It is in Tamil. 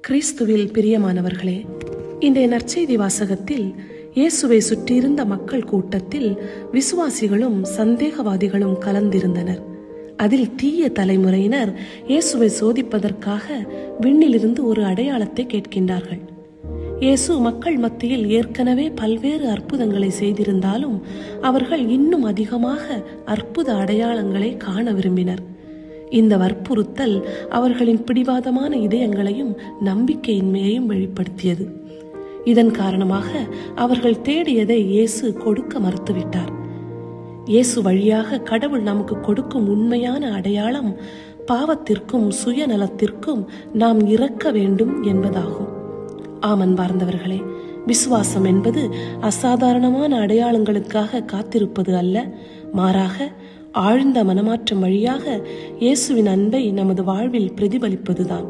கிறிஸ்துவில் பிரியமானவர்களே, இன்றைய நற்செய்தி வாசகத்தில் இயேசுவை சுற்றியிருந்த மக்கள் கூட்டத்தில் விசுவாசிகளும் சந்தேகவாதிகளும் கலந்திருந்தனர். அதில் தீய தலைமுறையினர் இயேசுவை சோதிப்பதற்காக விண்ணிலிருந்து ஒரு அடையாளத்தை கேட்கின்றார்கள். இயேசு மக்கள் மத்தியில் ஏற்கனவே பல்வேறு அற்புதங்களை செய்திருந்தாலும் அவர்கள் இன்னும் அதிகமாக அற்புத அடையாளங்களை காண விரும்பினர். இந்த வற்புறுத்தல் அவர்களின் பிடிவாதமான இதயங்களையும் நம்பிக்கையின்மையையும் வெளிப்படுத்தியது. இதன் காரணமாக அவர்கள் தேடியதை இயேசு கொடுக்க மறுத்துவிட்டார். இயேசு வழியாக கடவுள் நமக்கு கொடுக்கும் உண்மையான அடையாளம் பாவத்திற்கும் சுயநலத்திற்கும் நாம் இறக்க வேண்டும் என்பதாகும். அன்பார்ந்தவர்களே, விசுவாசம் என்பது அசாதாரணமான அடையாளங்களுக்காக காத்திருப்பது அல்ல, மாறாக ஆழ்ந்த மனமாற்றம் வழியாக இயேசுவின் அன்பை நமது வாழ்வில் பிரதிபலிப்பதுதான்.